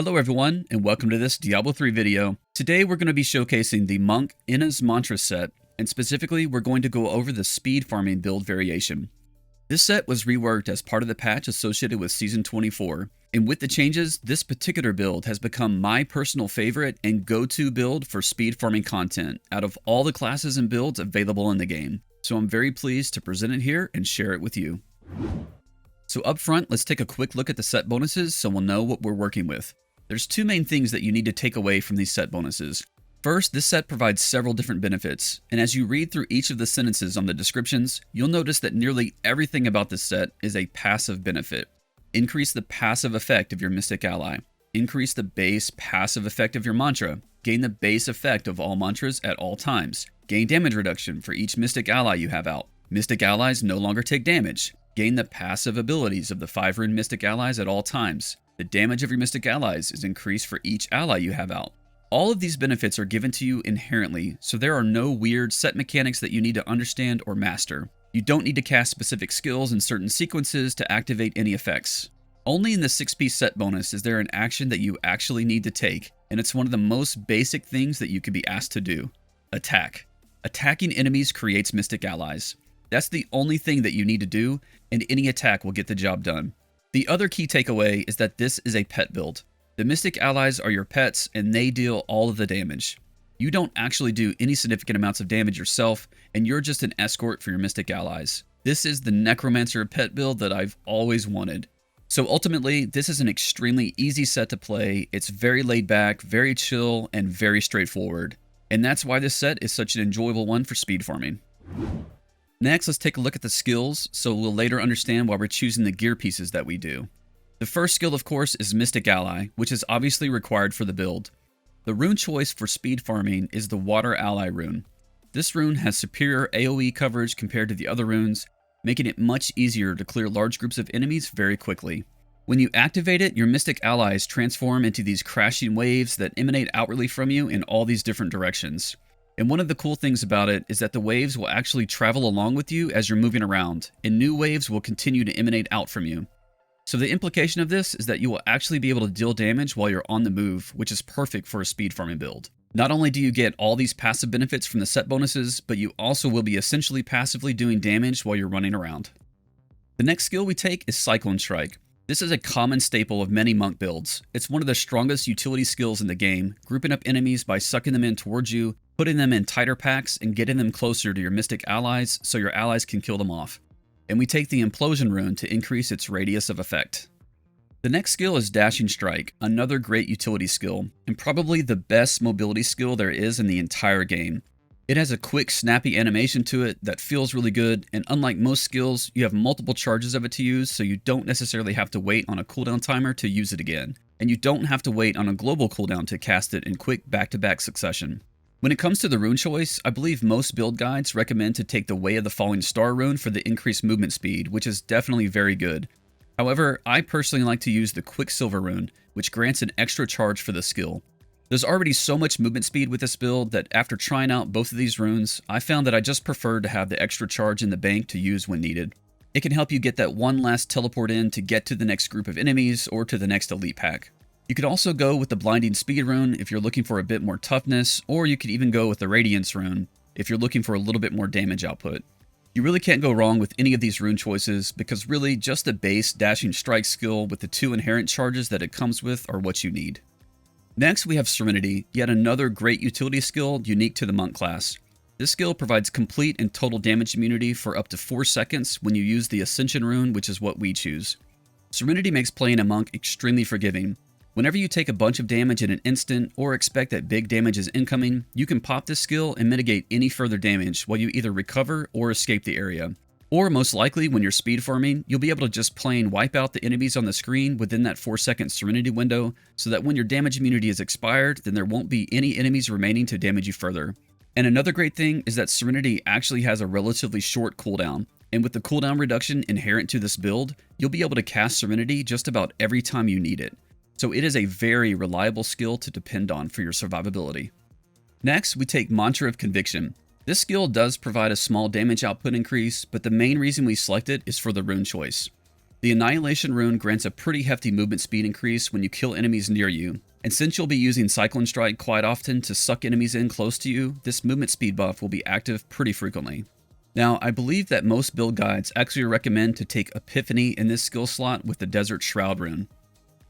Hello everyone, and welcome to this Diablo 3 video. Today we're going to be showcasing the Monk Inna's Mantra set, and specifically we're going to go over the speed farming build variation. This set was reworked as part of the patch associated with Season 24, and with the changes, this particular build has become my personal favorite and go-to build for speed farming content out of all the classes and builds available in the game. So I'm very pleased to present it here and share it with you. So up front, let's take a quick look at the set bonuses so we'll know what we're working with. There's two main things that you need to take away from these set bonuses. First, this set provides several different benefits, and as you read through each of the sentences on the descriptions, you'll notice that nearly everything about this set is a passive benefit. Increase the passive effect of your Mystic Ally. Increase the base passive effect of your mantra. Gain the base effect of all mantras at all times. Gain damage reduction for each Mystic Ally you have out. Mystic Allies no longer take damage. Gain the passive abilities of the 5-rune Mystic Allies at all times. The damage of your Mystic Allies is increased for each ally you have out. All of these benefits are given to you inherently, so there are no weird set mechanics that you need to understand or master. You don't need to cast specific skills in certain sequences to activate any effects. Only in the 6-piece set bonus is there an action that you actually need to take, and it's one of the most basic things that you could be asked to do. Attack. Attacking enemies creates Mystic Allies. That's the only thing that you need to do, and any attack will get the job done. The other key takeaway is that this is a pet build. The Mystic Allies are your pets and they deal all of the damage. You don't actually do any significant amounts of damage yourself, and you're just an escort for your Mystic Allies. This is the Necromancer pet build that I've always wanted. So ultimately, this is an extremely easy set to play. It's very laid back, very chill, and very straightforward. And that's why this set is such an enjoyable one for speed farming. Next, let's take a look at the skills, so we'll later understand why we're choosing the gear pieces that we do. The first skill, of course, is Mystic Ally, which is obviously required for the build. The rune choice for speed farming is the Water Ally rune. This rune has superior AoE coverage compared to the other runes, making it much easier to clear large groups of enemies very quickly. When you activate it, your Mystic Allies transform into these crashing waves that emanate outwardly from you in all these different directions. And one of the cool things about it is that the waves will actually travel along with you as you're moving around, and new waves will continue to emanate out from you. So the implication of this is that you will actually be able to deal damage while you're on the move, which is perfect for a speed farming build. Not only do you get all these passive benefits from the set bonuses, but you also will be essentially passively doing damage while you're running around. The next skill we take is Cyclone Strike. This is a common staple of many monk builds. It's one of the strongest utility skills in the game, grouping up enemies by sucking them in towards you, putting them in tighter packs, and getting them closer to your Mystic Allies so your allies can kill them off. And we take the Implosion rune to increase its radius of effect. The next skill is Dashing Strike, another great utility skill, and probably the best mobility skill there is in the entire game. It has a quick, snappy animation to it that feels really good, and unlike most skills, you have multiple charges of it to use, so you don't necessarily have to wait on a cooldown timer to use it again. And you don't have to wait on a global cooldown to cast it in quick back-to-back succession. When it comes to the rune choice, I believe most build guides recommend to take the Way of the Falling Star rune for the increased movement speed, which is definitely very good. However, I personally like to use the Quicksilver rune, which grants an extra charge for the skill. There's already so much movement speed with this build that after trying out both of these runes, I found that I just preferred to have the extra charge in the bank to use when needed. It can help you get that one last teleport in to get to the next group of enemies or to the next elite pack. You could also go with the Blinding Speed rune if you're looking for a bit more toughness, or you could even go with the Radiance rune if you're looking for a little bit more damage output. You really can't go wrong with any of these rune choices because really just the base Dashing Strike skill with the 2 inherent charges that it comes with are what you need. Next, we have Serenity, yet another great utility skill unique to the monk class. This skill provides complete and total damage immunity for up to 4 seconds when you use the Ascension rune, which is what we choose. Serenity makes playing a monk extremely forgiving. Whenever you take a bunch of damage in an instant or expect that big damage is incoming, you can pop this skill and mitigate any further damage while you either recover or escape the area. Or most likely, when you're speed farming, you'll be able to just plain wipe out the enemies on the screen within that 4-second Serenity window, so that when your damage immunity is expired, then there won't be any enemies remaining to damage you further. And another great thing is that Serenity actually has a relatively short cooldown, and with the cooldown reduction inherent to this build, you'll be able to cast Serenity just about every time you need it. So it is a very reliable skill to depend on for your survivability. Next, we take Mantra of Conviction. This skill does provide a small damage output increase, but the main reason we select it is for the rune choice. The Annihilation rune grants a pretty hefty movement speed increase when you kill enemies near you, and since you'll be using Cyclone Strike quite often to suck enemies in close to you, this movement speed buff will be active pretty frequently. Now, I believe that most build guides actually recommend to take Epiphany in this skill slot with the Desert Shroud rune.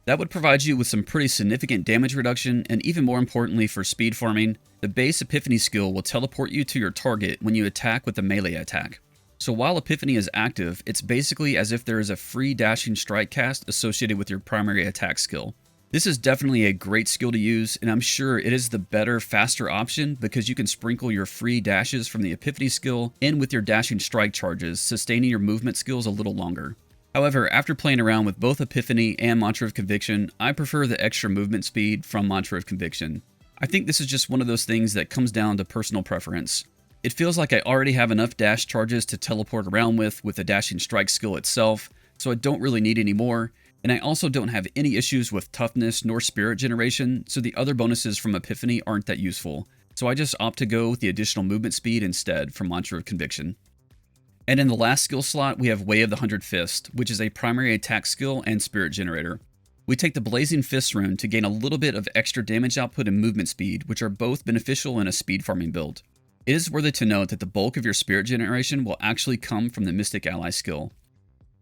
That would provide you with some pretty significant damage reduction, and even more importantly for speed farming, the base Epiphany skill will teleport you to your target when you attack with a melee attack. So while Epiphany is active, it's basically as if there is a free dashing strike cast associated with your primary attack skill. This is definitely a great skill to use, and I'm sure it is the better, faster option because you can sprinkle your free dashes from the Epiphany skill in with your dashing strike charges, sustaining your movement skills a little longer. However, after playing around with both Epiphany and Mantra of Conviction, I prefer the extra movement speed from Mantra of Conviction. I think this is just one of those things that comes down to personal preference. It feels like I already have enough dash charges to teleport around with the dashing strike skill itself, so I don't really need any more, and I also don't have any issues with toughness nor spirit generation, so the other bonuses from Epiphany aren't that useful, so I just opt to go with the additional movement speed instead from Mantra of Conviction. And in the last skill slot, we have Way of the Hundred Fist, which is a primary attack skill and spirit generator. We take the Blazing Fist rune to gain a little bit of extra damage output and movement speed, which are both beneficial in a speed farming build. It is worthy to note that the bulk of your spirit generation will actually come from the Mystic Ally skill.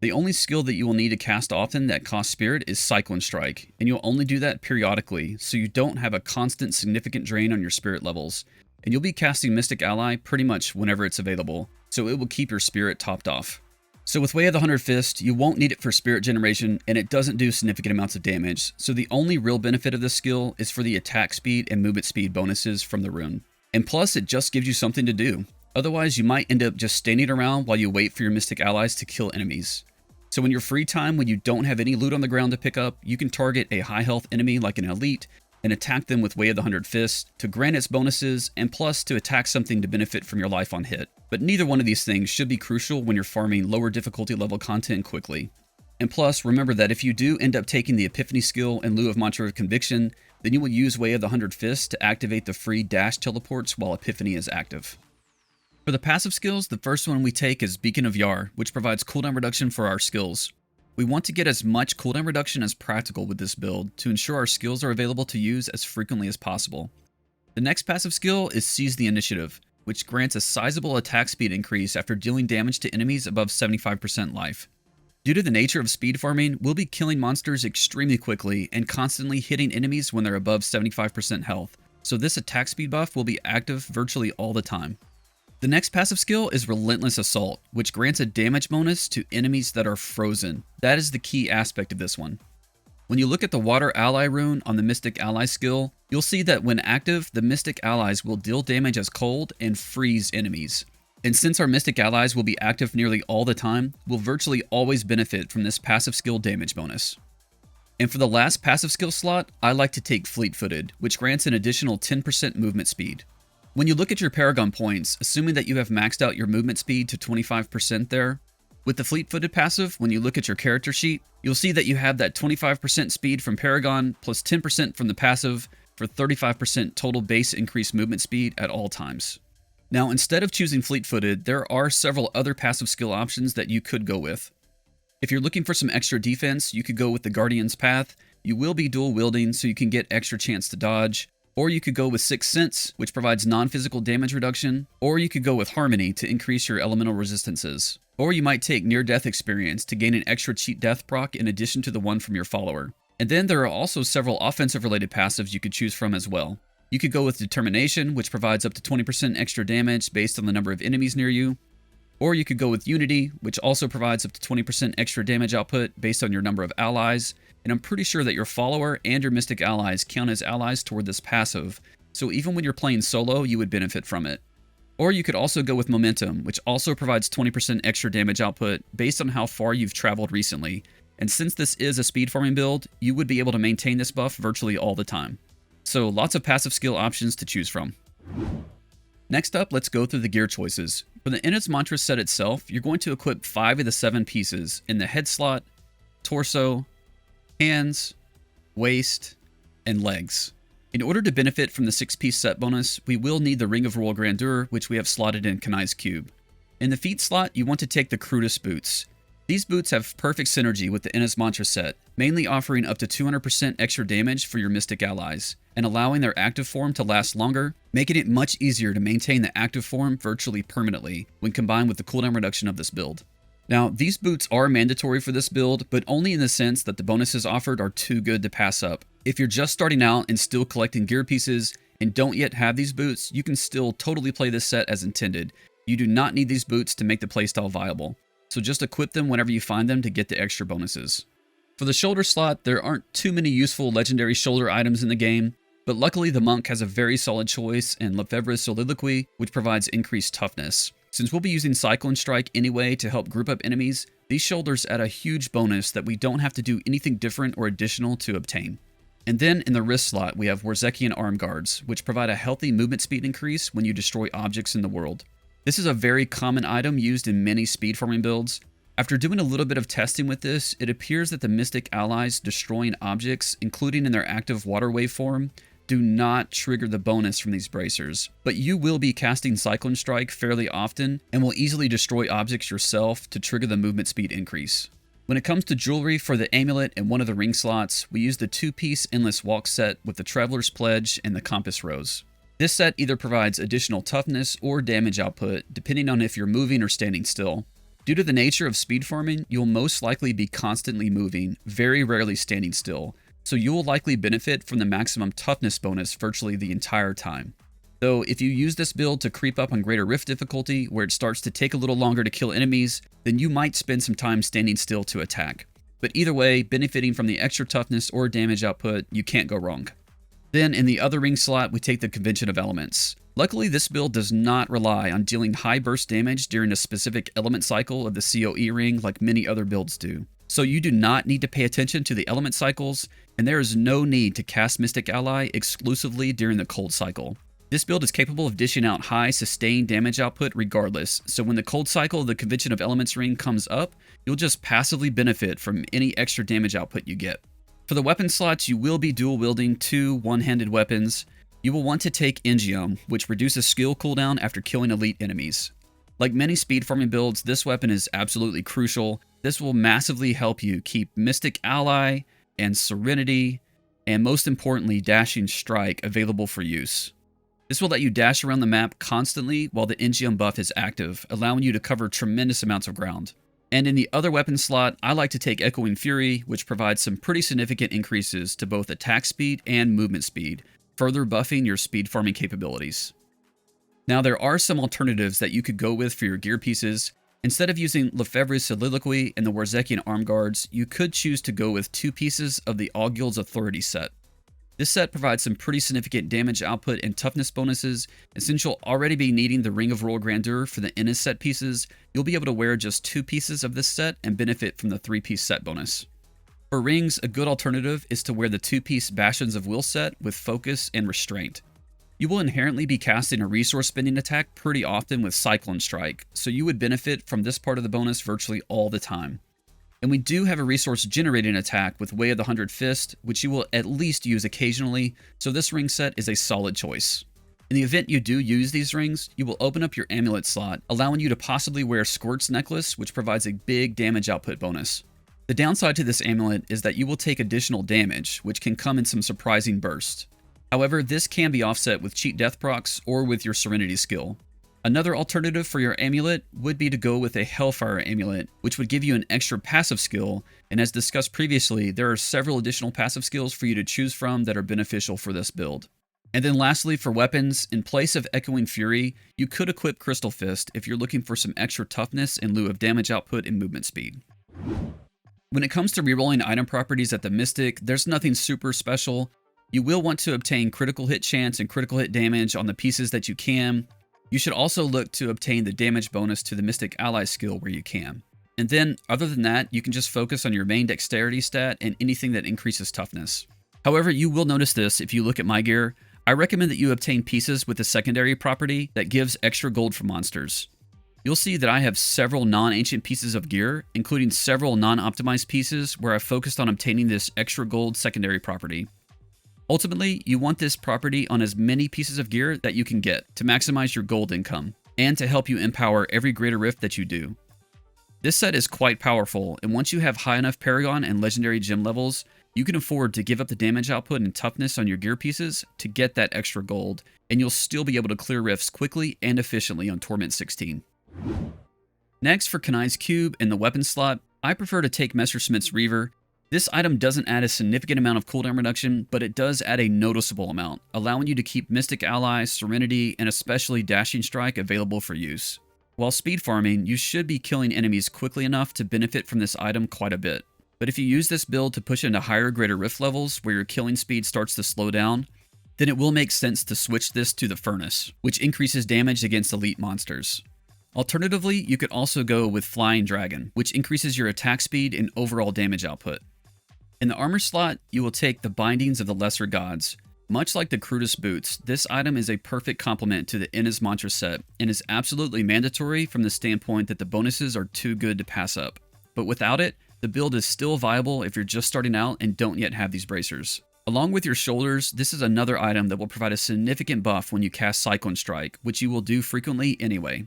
The only skill that you will need to cast often that costs spirit is Cyclone Strike, and you'll only do that periodically, so you don't have a constant significant drain on your spirit levels, and you'll be casting Mystic Ally pretty much whenever it's available, so it will keep your spirit topped off. So with Way of the Hundred Fist, you won't need it for spirit generation, and it doesn't do significant amounts of damage, so the only real benefit of this skill is for the attack speed and movement speed bonuses from the rune. And plus, it just gives you something to do. Otherwise, you might end up just standing around while you wait for your Mystic Allies to kill enemies. So in your free time, when you don't have any loot on the ground to pick up, you can target a high health enemy like an elite and attack them with Way of the Hundred Fists to grant its bonuses and plus to attack something to benefit from your life on hit. But neither one of these things should be crucial when you're farming lower difficulty level content quickly. And plus, remember that if you do end up taking the Epiphany skill in lieu of Mantra of Conviction, then you will use Way of the Hundred Fists to activate the free dash teleports while Epiphany is active. For the passive skills, the first one we take is Beacon of Yar, which provides cooldown reduction for our skills. We want to get as much cooldown reduction as practical with this build to ensure our skills are available to use as frequently as possible. The next passive skill is Seize the Initiative, which grants a sizable attack speed increase after dealing damage to enemies above 75% life. Due to the nature of speed farming, we'll be killing monsters extremely quickly and constantly hitting enemies when they're above 75% health, so this attack speed buff will be active virtually all the time. The next passive skill is Relentless Assault, which grants a damage bonus to enemies that are frozen. That is the key aspect of this one. When you look at the Water Ally rune on the Mystic Ally skill, you'll see that when active, the Mystic Allies will deal damage as cold and freeze enemies. And since our Mystic Allies will be active nearly all the time, we'll virtually always benefit from this passive skill damage bonus. And for the last passive skill slot, I like to take Fleet-Footed, which grants an additional 10% movement speed. When you look at your Paragon points, assuming that you have maxed out your movement speed to 25% there, with the Fleet-Footed passive, when you look at your character sheet, you'll see that you have that 25% speed from Paragon plus 10% from the passive for 35% total base increased movement speed at all times. Now, instead of choosing Fleet-Footed, there are several other passive skill options that you could go with. If you're looking for some extra defense, you could go with the Guardian's Path. You will be dual wielding, so you can get extra chance to dodge. Or you could go with Sixth Sense, which provides non-physical damage reduction. Or you could go with Harmony to increase your elemental resistances. Or you might take Near-Death Experience to gain an extra cheat death proc in addition to the one from your follower. And then there are also several offensive-related passives you could choose from as well. You could go with Determination, which provides up to 20% extra damage based on the number of enemies near you. Or you could go with Unity, which also provides up to 20% extra damage output based on your number of allies. And I'm pretty sure that your follower and your Mystic Allies count as allies toward this passive, so even when you're playing solo, you would benefit from it. Or you could also go with Momentum, which also provides 20% extra damage output based on how far you've traveled recently. And since this is a speed farming build, you would be able to maintain this buff virtually all the time. So lots of passive skill options to choose from. Next up, let's go through the gear choices. For the Innat's Mantra set itself, you're going to equip 5 of the 7 pieces in the head slot, torso, hands, waist, and legs. In order to benefit from the 6-piece set bonus, we will need the Ring of Royal Grandeur, which we have slotted in Kanai's Cube. In the feet slot, you want to take the Crudus boots. These boots have perfect synergy with the Inna's Mantra set, mainly offering up to 200% extra damage for your Mystic allies, and allowing their active form to last longer, making it much easier to maintain the active form virtually permanently when combined with the cooldown reduction of this build. Now, these boots are mandatory for this build, but only in the sense that the bonuses offered are too good to pass up. If you're just starting out and still collecting gear pieces and don't yet have these boots, you can still totally play this set as intended. You do not need these boots to make the playstyle viable, so just equip them whenever you find them to get the extra bonuses. For the shoulder slot, there aren't too many useful legendary shoulder items in the game, but luckily the monk has a very solid choice in Lefebvre's Soliloquy, which provides increased toughness. Since we'll be using Cyclone Strike anyway to help group up enemies, these shoulders add a huge bonus that we don't have to do anything different or additional to obtain. And then in the wrist slot, we have Warzekian Arm Guards, which provide a healthy movement speed increase when you destroy objects in the world. This is a very common item used in many speed farming builds. After doing a little bit of testing with this, it appears that the Mystic allies destroying objects, including in their active water wave form, do not trigger the bonus from these bracers, but you will be casting Cyclone Strike fairly often and will easily destroy objects yourself to trigger the movement speed increase. When it comes to jewelry for the amulet and one of the ring slots, we use the 2-piece Endless Walk set with the Traveler's Pledge and the Compass Rose. This set either provides additional toughness or damage output, depending on if you're moving or standing still. Due to the nature of speed farming, you'll most likely be constantly moving, very rarely standing still, so you will likely benefit from the maximum toughness bonus virtually the entire time. Though if you use this build to creep up on Greater Rift difficulty, where it starts to take a little longer to kill enemies, then you might spend some time standing still to attack. But either way, benefiting from the extra toughness or damage output, you can't go wrong. Then in the other ring slot, we take the Convention of Elements. Luckily, this build does not rely on dealing high burst damage during a specific element cycle of the COE ring like many other builds do. So you do not need to pay attention to the element cycles, and there is no need to cast Mystic Ally exclusively during the cold cycle. This build is capable of dishing out high sustained damage output regardless, so when the cold cycle of the Convention of Elements ring comes up, you'll just passively benefit from any extra damage output you get. For the weapon slots, you will be dual wielding 2 one-handed weapons. You will want to take Engium, which reduces skill cooldown after killing elite enemies. Like many speed farming builds, this weapon is absolutely crucial. This will massively help you keep Mystic Ally and Serenity, and most importantly, Dashing Strike available for use. This will let you dash around the map constantly while the Engium buff is active, allowing you to cover tremendous amounts of ground. And in the other weapon slot, I like to take Echoing Fury, which provides some pretty significant increases to both attack speed and movement speed, further buffing your speed farming capabilities. Now, there are some alternatives that you could go with for your gear pieces. Instead of using Lefebvre's Soliloquy and the Warzekian Arm Guards, you could choose to go with 2 pieces of the All Guild's Authority set. This set provides some pretty significant damage output and toughness bonuses, and since you'll already be needing the Ring of Royal Grandeur for the Innis set pieces, you'll be able to wear just 2 pieces of this set and benefit from the 3-piece set bonus. For rings, a good alternative is to wear the 2-piece Bastions of Will set with Focus and Restraint. You will inherently be casting a resource spending attack pretty often with Cyclone Strike, so you would benefit from this part of the bonus virtually all the time. And we do have a resource generating attack with Way of the 100 Fist, which you will at least use occasionally, so this ring set is a solid choice. In the event you do use these rings, you will open up your amulet slot, allowing you to possibly wear Squirt's Necklace, which provides a big damage output bonus. The downside to this amulet is that you will take additional damage, which can come in some surprising bursts. However, this can be offset with cheat death procs or with your Serenity skill. Another alternative for your amulet would be to go with a Hellfire amulet, which would give you an extra passive skill, and as discussed previously, there are several additional passive skills for you to choose from that are beneficial for this build. And then lastly, for weapons, in place of Echoing Fury, you could equip Crystal Fist if you're looking for some extra toughness in lieu of damage output and movement speed. When it comes to rerolling item properties at the Mystic, there's nothing super special. You will want to obtain critical hit chance and critical hit damage on the pieces that you can. You should also look to obtain the damage bonus to the Mystic Ally skill where you can. And then, other than that, you can just focus on your main dexterity stat and anything that increases toughness. However, you will notice this if you look at my gear. I recommend that you obtain pieces with a secondary property that gives extra gold for monsters. You'll see that I have several non-ancient pieces of gear, including several non-optimized pieces where I focused on obtaining this extra gold secondary property. Ultimately, you want this property on as many pieces of gear that you can get to maximize your gold income, and to help you empower every Greater Rift that you do. This set is quite powerful, and once you have high enough Paragon and Legendary gem levels, you can afford to give up the damage output and toughness on your gear pieces to get that extra gold, and you'll still be able to clear rifts quickly and efficiently on Torment 16. Next, for Kanai's Cube in the weapon slot, I prefer to take Messerschmitt's Reaver. This item doesn't add a significant amount of cooldown reduction, but it does add a noticeable amount, allowing you to keep Mystic Ally, Serenity, and especially Dashing Strike available for use. While speed farming, you should be killing enemies quickly enough to benefit from this item quite a bit. But if you use this build to push into higher greater rift levels where your killing speed starts to slow down, then it will make sense to switch this to the Furnace, which increases damage against elite monsters. Alternatively, you could also go with Flying Dragon, which increases your attack speed and overall damage output. In the armor slot, you will take the Bindings of the Lesser Gods. Much like the Crutus Boots, this item is a perfect complement to the Inna's Mantra set and is absolutely mandatory from the standpoint that the bonuses are too good to pass up. But without it, the build is still viable if you're just starting out and don't yet have these bracers. Along with your shoulders, this is another item that will provide a significant buff when you cast Cyclone Strike, which you will do frequently anyway.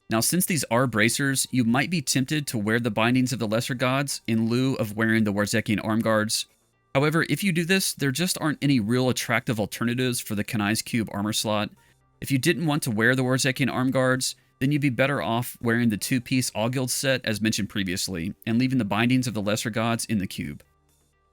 Now, since these are bracers, you might be tempted to wear the Bindings of the Lesser Gods in lieu of wearing the Warzekian Arm Guards. However, if you do this, there just aren't any real attractive alternatives for the Kanai's Cube armor slot. If you didn't want to wear the Warzekian Arm Guards, then you'd be better off wearing the two-piece All-Guild set as mentioned previously, and leaving the Bindings of the Lesser Gods in the cube.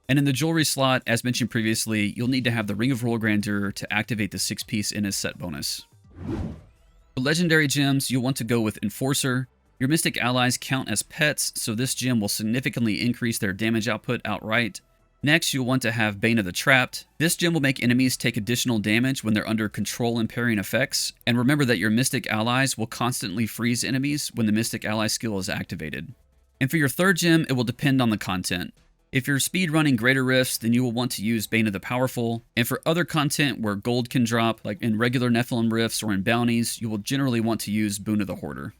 And in the jewelry slot, as mentioned previously, you'll need to have the Ring of Royal Grandeur to activate the 6-piece Inna's set bonus. For legendary gems, you'll want to go with Enforcer. Your Mystic allies count as pets, so this gem will significantly increase their damage output outright. Next, you'll want to have Bane of the Trapped. This gem will make enemies take additional damage when they're under control and parrying effects, and remember that your Mystic allies will constantly freeze enemies when the Mystic ally skill is activated. And for your third gem, it will depend on the content. If you're speedrunning greater rifts, then you will want to use Bane of the Powerful, and for other content where gold can drop, like in regular Nephilim rifts or in bounties, you will generally want to use Boon of the Hoarder.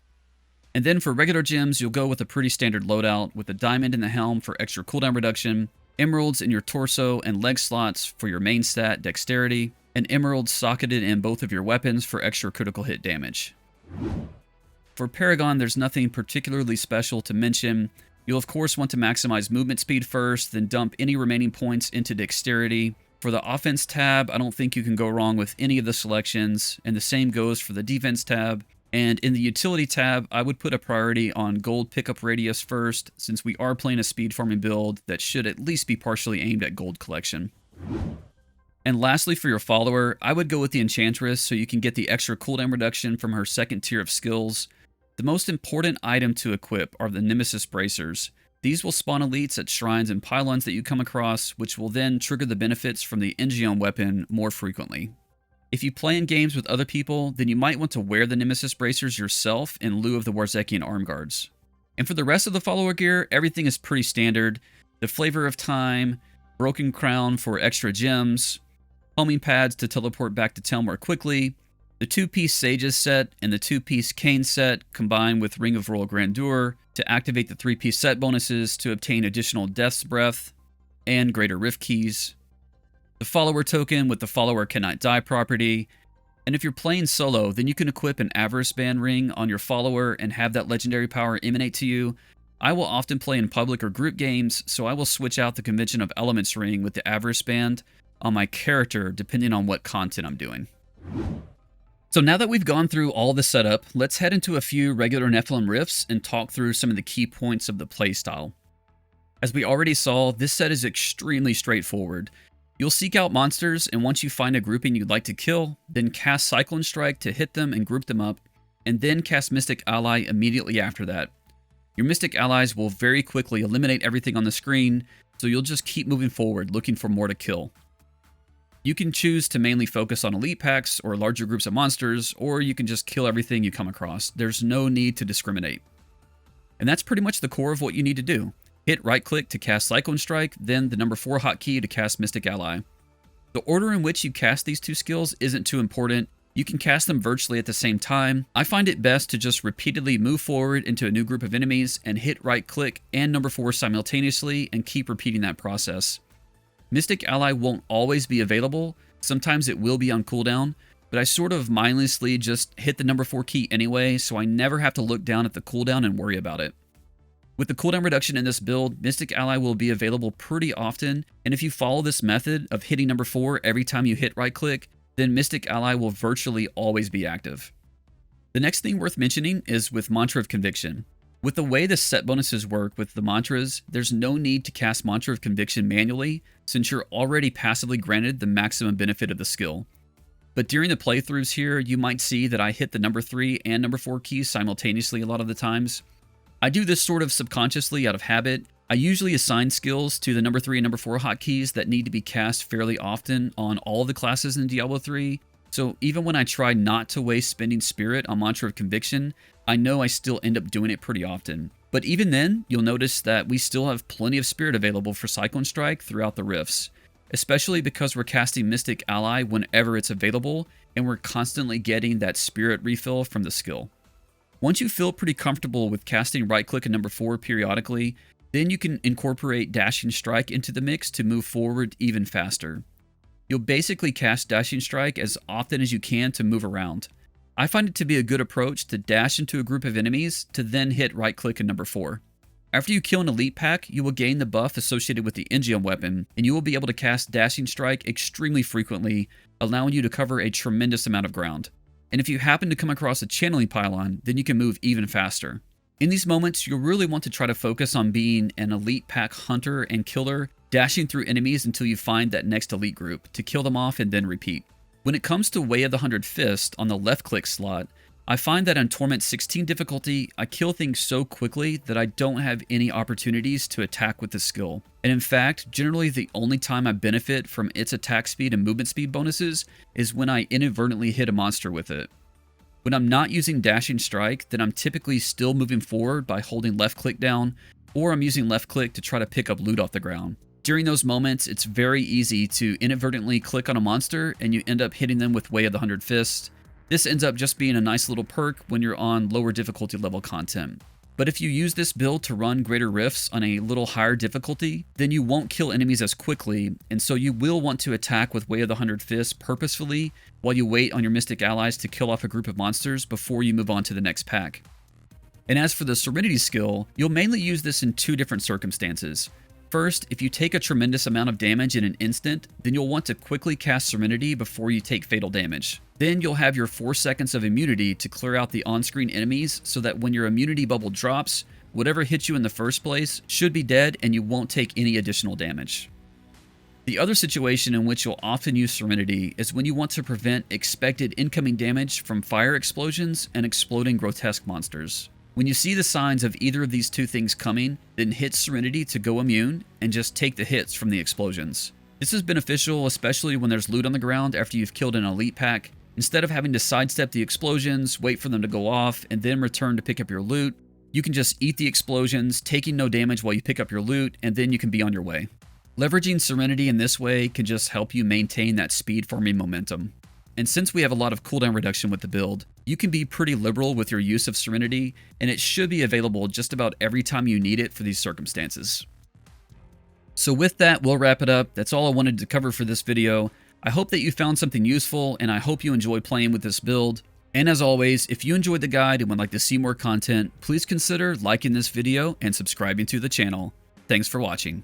And then for regular gems, you'll go with a pretty standard loadout, with a diamond in the helm for extra cooldown reduction, emeralds in your torso and leg slots for your main stat, dexterity, and emeralds socketed in both of your weapons for extra critical hit damage. For Paragon, there's nothing particularly special to mention. You'll of course want to maximize movement speed first, then dump any remaining points into dexterity. For the offense tab, I don't think you can go wrong with any of the selections, and the same goes for the defense tab. And in the utility tab, I would put a priority on gold pickup radius first, since we are playing a speed farming build that should at least be partially aimed at gold collection. And lastly, for your follower, I would go with the Enchantress so you can get the extra cooldown reduction from her second tier of skills. The most important item to equip are the Nemesis Bracers. These will spawn elites at shrines and pylons that you come across, which will then trigger the benefits from the Engion weapon more frequently. If you play in games with other people, then you might want to wear the Nemesis Bracers yourself in lieu of the Warzekian Arm Guards. And for the rest of the follower gear, everything is pretty standard. The Flavor of Time, Broken Crown for extra gems, homing pads to teleport back to town more quickly, the 2-piece Sages set and the 2-piece Cane set combined with Ring of Royal Grandeur to activate the 3-piece set bonuses to obtain additional Death's Breath and Greater Rift Keys, the Follower token with the Follower Cannot Die property, and if you're playing solo, then you can equip an Avarice Band ring on your follower and have that legendary power emanate to you. I will often play in public or group games, so I will switch out the Convention of Elements ring with the Avarice Band on my character depending on what content I'm doing. So now that we've gone through all the setup, let's head into a few regular Nephilim rifts and talk through some of the key points of the playstyle. As we already saw, this set is extremely straightforward. You'll seek out monsters, and once you find a grouping you'd like to kill, then cast Cyclone Strike to hit them and group them up, and then cast Mystic Ally immediately after that. Your Mystic Allies will very quickly eliminate everything on the screen, so you'll just keep moving forward looking for more to kill. You can choose to mainly focus on elite packs or larger groups of monsters, or you can just kill everything you come across. There's no need to discriminate. And that's pretty much the core of what you need to do. Hit right-click to cast Cyclone Strike, then the number 4 hotkey to cast Mystic Ally. The order in which you cast these two skills isn't too important. You can cast them virtually at the same time. I find it best to just repeatedly move forward into a new group of enemies and hit right-click and number 4 simultaneously and keep repeating that process. Mystic Ally won't always be available. Sometimes it will be on cooldown, but I sort of mindlessly just hit the number 4 key anyway, so I never have to look down at the cooldown and worry about it. With the cooldown reduction in this build, Mystic Ally will be available pretty often, and if you follow this method of hitting number 4 every time you hit right click, then Mystic Ally will virtually always be active. The next thing worth mentioning is with Mantra of Conviction. With the way the set bonuses work with the mantras, there's no need to cast Mantra of Conviction manually, since you're already passively granted the maximum benefit of the skill. But during the playthroughs here, you might see that I hit the number 3 and number 4 keys simultaneously a lot of the times. I do this sort of subconsciously out of habit. I usually assign skills to the number 3 and number 4 hotkeys that need to be cast fairly often on all of the classes in Diablo 3. So even when I try not to waste spending spirit on Mantra of Conviction, I know I still end up doing it pretty often. But even then, you'll notice that we still have plenty of spirit available for Cyclone Strike throughout the rifts, especially because we're casting Mystic Ally whenever it's available, and we're constantly getting that spirit refill from the skill. Once you feel pretty comfortable with casting right click and number 4 periodically, then you can incorporate Dashing Strike into the mix to move forward even faster. You'll basically cast Dashing Strike as often as you can to move around. I find it to be a good approach to dash into a group of enemies to then hit right click and number 4. After you kill an elite pack, you will gain the buff associated with the Engium weapon, and you will be able to cast Dashing Strike extremely frequently, allowing you to cover a tremendous amount of ground. And if you happen to come across a channeling pylon, then you can move even faster. In these moments, you'll really want to try to focus on being an elite pack hunter and killer, dashing through enemies until you find that next elite group, to kill them off and then repeat. When it comes to Way of the 100 Fist on the left click slot, I find that on Torment 16 difficulty, I kill things so quickly that I don't have any opportunities to attack with the skill. And in fact, generally the only time I benefit from its attack speed and movement speed bonuses is when I inadvertently hit a monster with it. When I'm not using Dashing Strike, then I'm typically still moving forward by holding left click down, or I'm using left click to try to pick up loot off the ground. During those moments, it's very easy to inadvertently click on a monster and you end up hitting them with Way of the 100 Fists. This ends up just being a nice little perk when you're on lower difficulty level content. But if you use this build to run greater rifts on a little higher difficulty, then you won't kill enemies as quickly, and so you will want to attack with Way of the 100 Fists purposefully while you wait on your Mystic Allies to kill off a group of monsters before you move on to the next pack. And as for the Serenity skill, you'll mainly use this in 2 different circumstances. First, if you take a tremendous amount of damage in an instant, then you'll want to quickly cast Serenity before you take fatal damage. Then you'll have your 4 seconds of immunity to clear out the on-screen enemies so that when your immunity bubble drops, whatever hit you in the first place should be dead and you won't take any additional damage. The other situation in which you'll often use Serenity is when you want to prevent expected incoming damage from fire explosions and exploding grotesque monsters. When you see the signs of either of these 2 things coming, then hit Serenity to go immune and just take the hits from the explosions. This is beneficial especially when there's loot on the ground after you've killed an elite pack. Instead of having to sidestep the explosions, wait for them to go off, and then return to pick up your loot, you can just eat the explosions, taking no damage while you pick up your loot, and then you can be on your way. Leveraging Serenity in this way can just help you maintain that speed farming momentum. And since we have a lot of cooldown reduction with the build, you can be pretty liberal with your use of Serenity, and it should be available just about every time you need it for these circumstances. So with that, we'll wrap it up. That's all I wanted to cover for this video. I hope that you found something useful, and I hope you enjoy playing with this build. And as always, if you enjoyed the guide and would like to see more content, please consider liking this video and subscribing to the channel. Thanks for watching.